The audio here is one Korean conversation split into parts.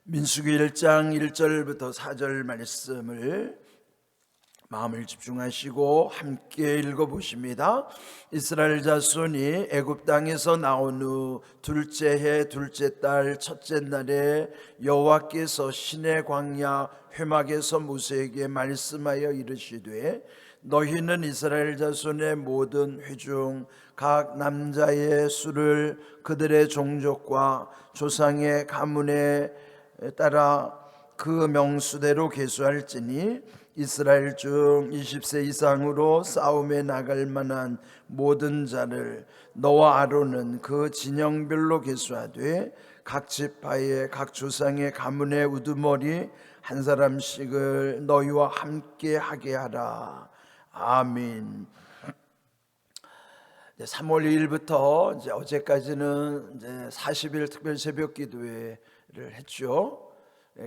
민수기 1장 1절부터 4절 말씀을 마음을 집중하시고 함께 읽어보십니다. 이스라엘 자손이 애굽 땅에서 나온 후 둘째 해 둘째 달 첫째 날에 여호와께서 시내 광야 회막에서 모세에게 말씀하여 이르시되 너희는 이스라엘 자손의 모든 회중 각 남자의 수를 그들의 종족과 조상의 가문에 따라 그 명수대로 계수할지니 이스라엘 중 20세 이상으로 싸움에 나갈 만한 모든 자를 너와 아론은 그 진영별로 계수하되 각 지파의 각 조상의 가문의 우두머리 한 사람씩을 너희와 함께 하게 하라. 아멘. 3월 2일부터 이제 어제까지는 이제 40일 특별 새벽 기도회를 했죠.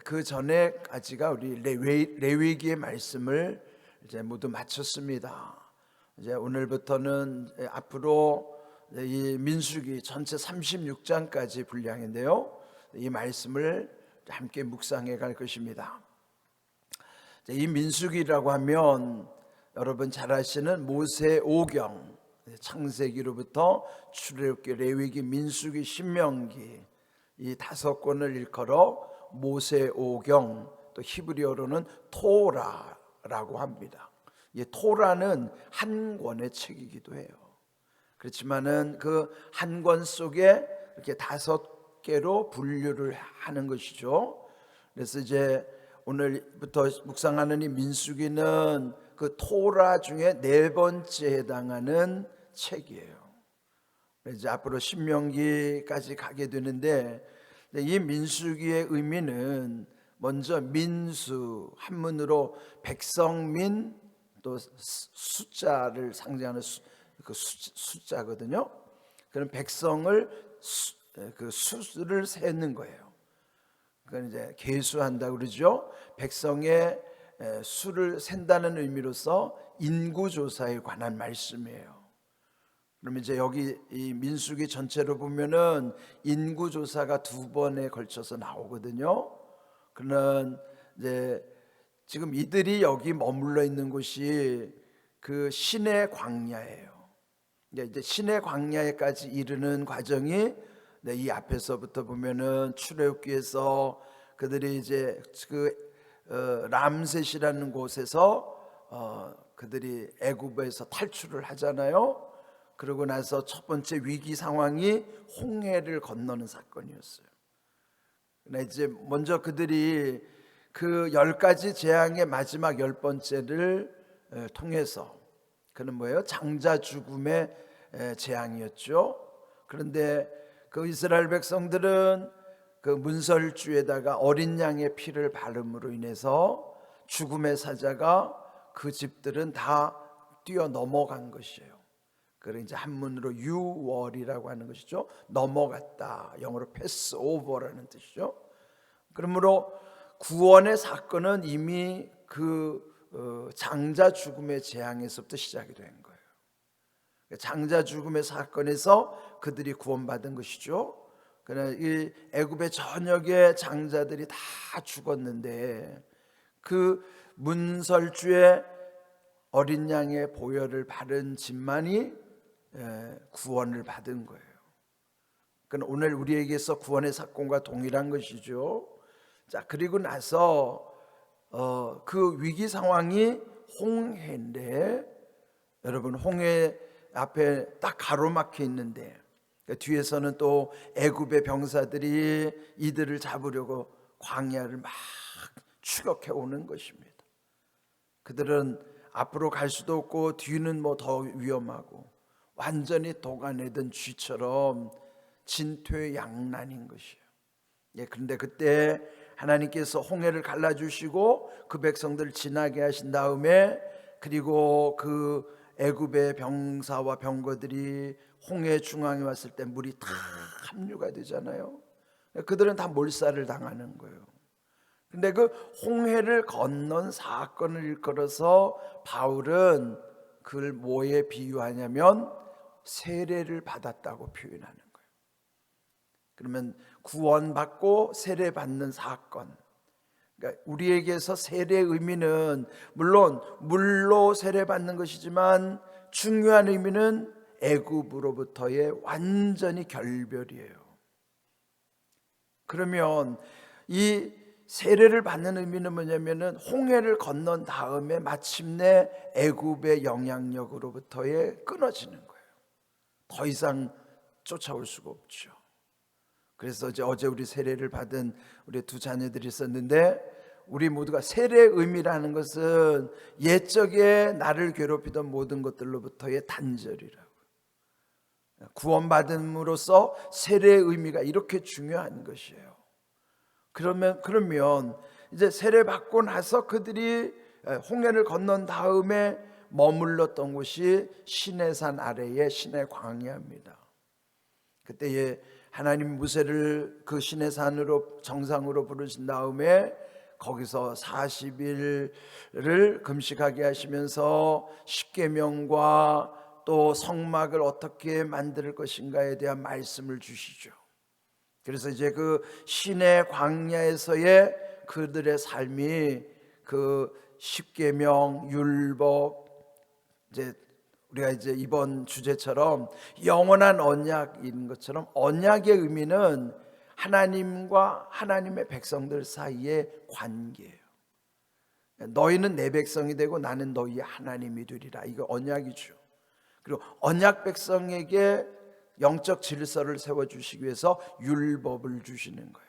그 전에까지가 우리 레위기의 말씀을 이제 모두 마쳤습니다. 이제 오늘부터는 앞으로 이 민수기 전체 36장까지 분량인데요. 이 말씀을 함께 묵상해 갈 것입니다. 이 민수기라고 하면 여러분 잘 아시는 모세 오경, 창세기로부터 출애굽기, 레위기, 민수기, 신명기 이 5권을 일컬어 모세 오경, 또 히브리어로는 토라라고 합니다. 이 토라는 한 권의 책이기도 해요. 그렇지만은 그 한 권 속에 이렇게 5개로 분류를 하는 것이죠. 그래서 이제 오늘부터 묵상하는 이 민수기는 그 토라 중에 4번째 해당하는 책이에요. 이제 앞으로 신명기까지 가게 되는데 이 민수기의 의미는 먼저 민수, 한문으로 백성민, 또 숫자를 상징하는 그 숫자거든요. 그런 백성을 그 수를 세는 거예요. 그건 이제 계수한다 그러죠. 백성의 수를 센다는 의미로서 인구조사에 관한 말씀이에요. 그러면 이제 여기 이 민수기 전체로 보면은 인구조사가 2번에 걸쳐서 나오거든요. 그러나 이제 지금 이들이 여기 머물러 있는 곳이 그 시내 광야예요. 이제 시내 광야에까지 이르는 과정이 이 앞에서부터 보면은 출애굽기에서 그들이 이제 그 람셋이라는 곳에서 그들이 애굽에서 탈출을 하잖아요. 그러고 나서 첫 번째 위기 상황이 홍해를 건너는 사건이었어요. 이제 먼저 그들이 그 10가지 재앙의 마지막 10번째를 통해서 그는 뭐예요? 장자 죽음의 재앙이었죠. 그런데 그 이스라엘 백성들은 그 문설주에다가 어린 양의 피를 바름으로 인해서 죽음의 사자가 그 집들은 다 뛰어 넘어간 것이에요. 그래 이제 한문으로 유월이라고 하는 것이죠. 넘어갔다. 영어로 패스 오버라는 뜻이죠. 그러므로 구원의 사건은 이미 그 장자 죽음의 재앙에서부터 시작이 된 거예요. 장자 죽음의 사건에서 그들이 구원받은 것이죠. 그러나 이 애굽의 전역의 장자들이 다 죽었는데 그 문설주의 어린 양의 보혈을 바른 집만이 구원을 받은 거예요. 그건 오늘 우리에게서 구원의 사건과 동일한 것이죠. 자, 그리고 나서 그 위기 상황이 홍해인데 여러분 홍해 앞에 딱 가로막혀 있는데 뒤에서는 또 애굽의 병사들이 이들을 잡으려고 광야를 막 추격해 오는 것입니다. 그들은 앞으로 갈 수도 없고 뒤는 뭐 더 위험하고 완전히 도가내던 쥐처럼 진퇴양난인 것이에요. 그런데 그때 하나님께서 홍해를 갈라주시고 그 백성들을 지나게 하신 다음에 그리고 그 애굽의 병사와 병거들이 홍해 중앙에 왔을 때 물이 다 합류가 되잖아요. 그들은 다 몰살을 당하는 거예요. 근데 그 홍해를 건넌 사건을 일컬어서 바울은 그걸 뭐에 비유하냐면 세례를 받았다고 표현하는 거예요. 그러면 구원받고 세례받는 사건. 그러니까 우리에게서 세례의 의미는 물론 물로 세례받는 것이지만 중요한 의미는 애굽으로부터의 완전히 결별이에요. 그러면 이 세례를 받는 의미는 뭐냐면은 홍해를 건넌 다음에 마침내 애굽의 영향력으로부터의 끊어지는 거예요. 더 이상 쫓아올 수가 없죠. 그래서 어제 우리 세례를 받은 우리 두 자녀들이 있었는데, 우리 모두가 세례의 의미라는 것은 옛적에 나를 괴롭히던 모든 것들로부터의 단절이라고. 구원받음으로써 세례의 의미가 이렇게 중요한 것이에요. 그러면 이제 세례 받고 나서 그들이 홍해를 건넌 다음에 머물렀던 곳이 시내산 아래의 시내 광야입니다. 그때에 하나님 무세를 그 시내산으로 정상으로 부르신 다음에 거기서 40일을 금식하게 하시면서 십계명과 또 성막을 어떻게 만들 것인가에 대한 말씀을 주시죠. 그래서 이제 그 시내 광야에서의 그들의 삶이 그 십계명, 율법, 이제 우리가 이제 이번 주제처럼 영원한 언약인 것처럼, 언약의 의미는 하나님과 하나님의 백성들 사이의 관계예요. 너희는 내 백성이 되고 나는 너희의 하나님이 되리라. 이거 언약이죠. 그리고 언약 백성에게 영적 질서를 세워주시기 위해서 율법을 주시는 거예요.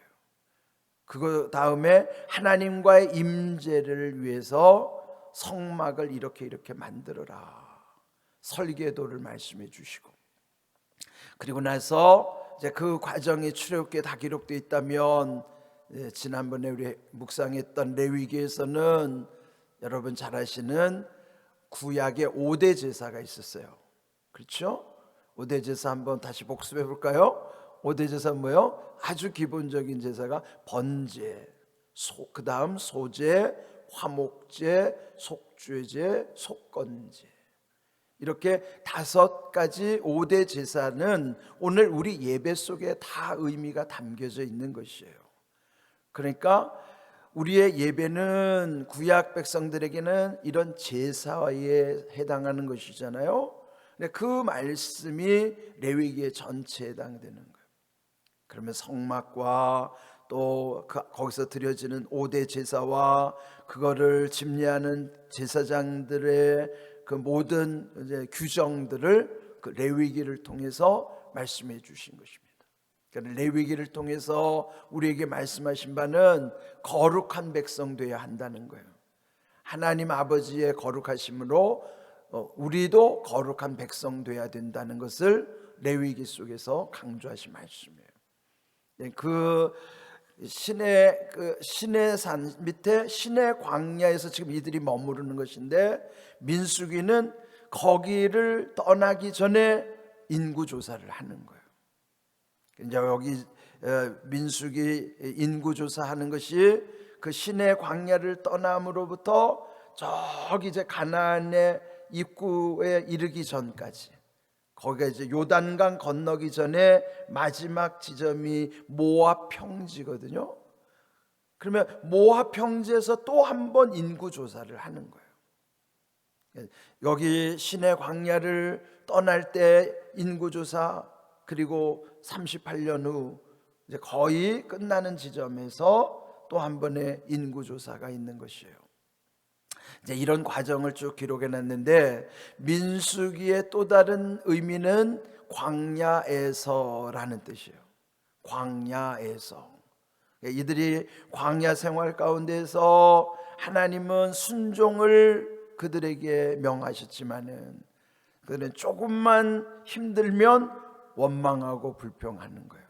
그 다음에 하나님과의 임재를 위해서 성막을 이렇게 만들어라, 설계도를 말씀해 주시고, 그리고 나서 이제 그 과정이 출애굽기에 다 기록되어 있다면, 지난번에 우리 묵상했던 레위기에서는 여러분 잘 아시는 구약의 5대 제사가 있었어요. 그렇죠? 5대 제사 한번 다시 복습해 볼까요? 5대 제사 뭐예요? 아주 기본적인 제사가 번제, 그 다음 소제, 화목제, 속죄제, 속건제, 이렇게 5가지 5대 제사는 오늘 우리 예배 속에 다 의미가 담겨져 있는 것이에요. 그러니까 우리의 예배는 구약 백성들에게는 이런 제사에 해당하는 것이잖아요. 그 말씀이 레위기의 전체에 해당되는 거예요. 그러면 성막과 또 거기서 드려지는 5대 제사와 그거를 집례하는 제사장들의 그 모든 이제 규정들을 그 레위기를 통해서 말씀해 주신 것입니다. 그러니까 레위기를 통해서 우리에게 말씀하신 바는 거룩한 백성 되어야 한다는 거예요. 하나님 아버지의 거룩하심으로 우리도 거룩한 백성 되어야 된다는 것을 레위기 속에서 강조하신 말씀이에요. 그 시내산 밑에 시내 광야에서 지금 이들이 머무르는 것인데, 민수기는 거기를 떠나기 전에 인구 조사를 하는 거예요. 이제 여기 민수기 인구 조사하는 것이 그 시내 광야를 떠남으로부터 저기 이제 가나안의 입구에 이르기 전까지, 거기가 이제 요단강 건너기 전에 마지막 지점이 모압 평지거든요. 그러면 모압 평지에서 또 한 번 인구 조사를 하는 거예요. 여기 시내 광야를 떠날 때 인구 조사, 그리고 38년 후 이제 거의 끝나는 지점에서 또 한 번의 인구 조사가 있는 것이에요. 이제 이런 과정을 쭉 기록해 놨는데, 민수기의 또 다른 의미는 광야에서라는 뜻이에요. 광야에서. 이들이 광야 생활 가운데서 하나님은 순종을 그들에게 명하셨지만은 그들은 조금만 힘들면 원망하고 불평하는 거예요.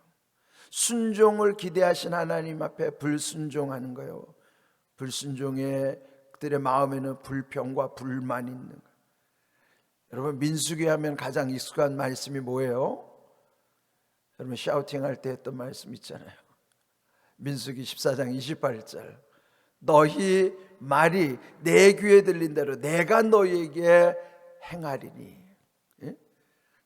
순종을 기대하신 하나님 앞에 불순종하는 거예요. 불순종에 그들의 마음에는 불평과 불만이 있는 거예요. 여러분, 민수기 하면 가장 익숙한 말씀이 뭐예요? 여러분, 샤우팅할 때 했던 말씀 있잖아요. 민수기 14장 28절, 너희 말이 내 귀에 들린 대로 내가 너희에게 행하리니.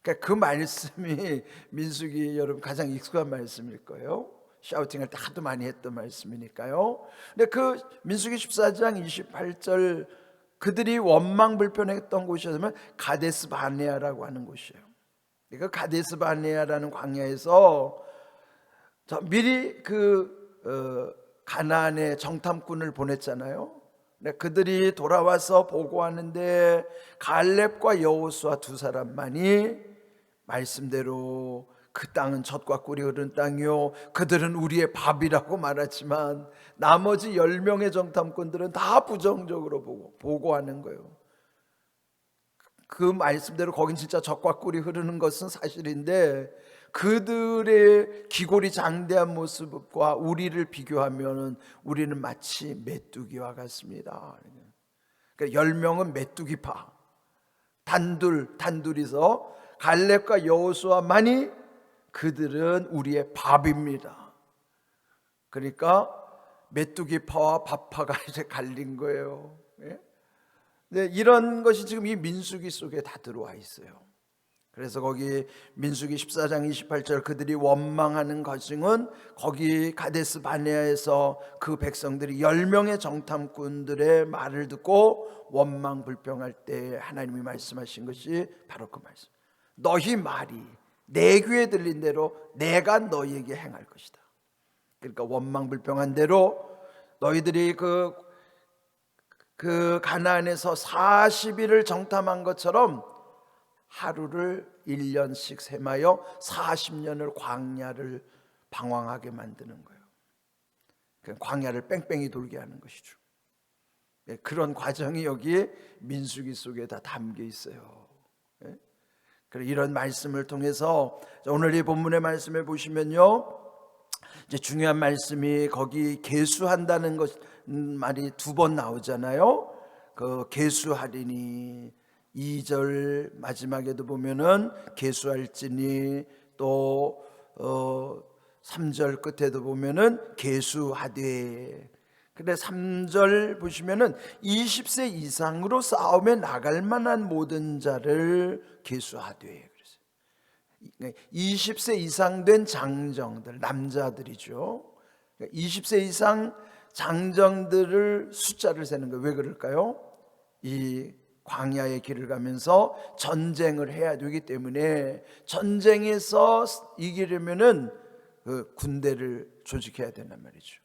그러니까 그 말씀이 민수기 여러분 가장 익숙한 말씀일 거예요. 샤우팅할 때 하도 많이 했던 말씀이니까요. 근데 그 민수기 14장 28절 그들이 원망 불편했던 곳이었으면 가데스 바네아라고 하는 곳이에요. 그러니까 가데스 바네아라는 광야에서 미리 가나안에 정탐꾼을 보냈잖아요. 근데 그들이 돌아와서 보고하는데 갈렙과 여호수아 두 사람만이 말씀대로 그 땅은 젖과 꿀이 흐르는 땅이요 그들은 우리의 밥이라고 말하지만 나머지 10명의 정탐꾼들은 다 부정적으로 보고하는 거예요. 그 말씀대로 거긴 진짜 젖과 꿀이 흐르는 것은 사실인데 그들의 기골이 장대한 모습과 우리를 비교하면 우리는 마치 메뚜기와 같습니다. 그러니까 10명은 메뚜기파 단둘이서 갈렙과 여호수아만이 그들은 우리의 밥입니다. 그러니까 메뚜기파와 밥파가 이제 갈린 거예요. 네, 이런 것이 지금 이 민수기 속에 다 들어와 있어요. 그래서 거기 민수기 14장 28절 그들이 원망하는 것은 거기 가데스 바네아에서 그 백성들이 10명의 정탐꾼들의 말을 듣고 원망 불평할 때 하나님이 말씀하신 것이 바로 그 말씀. 너희 말이 내 귀에 들린 대로 내가 너희에게 행할 것이다. 그러니까 원망 불평한 대로 너희들이 그 가나안에서 40일을 정탐한 것처럼 하루를 1년씩 셈하여 40년을 광야를 방황하게 만드는 거예요. 광야를 뺑뺑이 돌게 하는 것이죠. 그런 과정이 여기 민수기 속에 다 담겨 있어요. 이런 말씀을 통해서 오늘 이 본문의 말씀을 보시면요, 이제 중요한 말씀이 거기 계수한다는 것 말이 2번 나오잖아요. 그 계수하리니 2절 마지막에도 보면은 계수할지니 또 3절 끝에도 보면은 계수하되. 근데 3절 보시면은 20세 이상으로 싸움에 나갈 만한 모든 자를 계수하되. 20세 이상 된 장정들, 남자들이죠. 20세 이상 장정들을 숫자를 세는 거예요. 왜 그럴까요? 이 광야의 길을 가면서 전쟁을 해야 되기 때문에 전쟁에서 이기려면은 그 군대를 조직해야 된단 말이죠.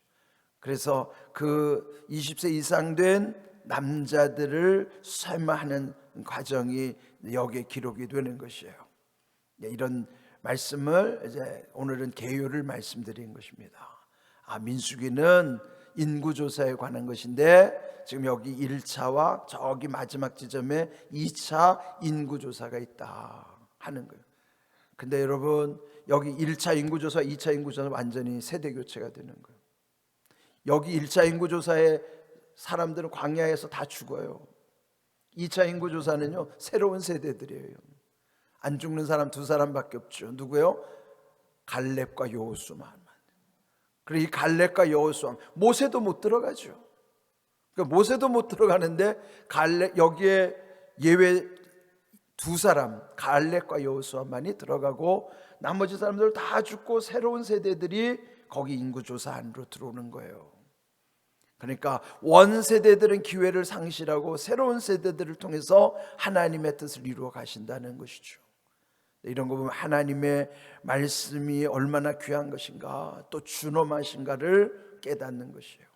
그래서 그 20세 이상 된 남자들을 쇠마하는 과정이 여기에 기록이 되는 것이에요. 이런 말씀을 이제 오늘은 개요를 말씀드린 것입니다. 민수기는 인구조사에 관한 것인데 지금 여기 1차와 저기 마지막 지점에 2차 인구조사가 있다 하는 거예요. 근데 여러분 여기 1차 인구조사, 2차 인구조사 완전히 세대교체가 되는 거예요. 여기 1차 인구조사에 사람들은 광야에서 다 죽어요. 2차 인구조사는요 새로운 세대들이에요. 안 죽는 사람 2사람밖에 없죠. 누구요? 갈렙과 여호수아만. 그리고 이 갈렙과 여호수아, 모세도 못 들어가죠. 그러니까 모세도 못 들어가는데 여기에 예외 2사람 갈렙과 여호수아만이 들어가고 나머지 사람들 다 죽고 새로운 세대들이 거기 인구조사 안으로 들어오는 거예요. 그러니까 원세대들은 기회를 상실하고 새로운 세대들을 통해서 하나님의 뜻을 이루어 가신다는 것이죠. 이런 거 보면 하나님의 말씀이 얼마나 귀한 것인가, 또 준엄하신가를 깨닫는 것이에요.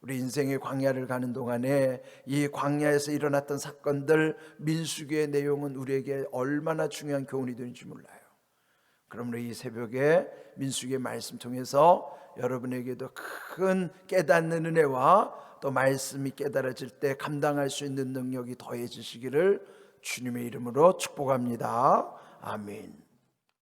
우리 인생의 광야를 가는 동안에 이 광야에서 일어났던 사건들, 민수기의 내용은 우리에게 얼마나 중요한 교훈이 되는지 몰라요. 그러므로 이 새벽에 민수기의 말씀 통해서 여러분에게도 큰 깨닫는 은혜와 또 말씀이 깨달아질 때 감당할 수 있는 능력이 더해지시기를 주님의 이름으로 축복합니다. 아멘.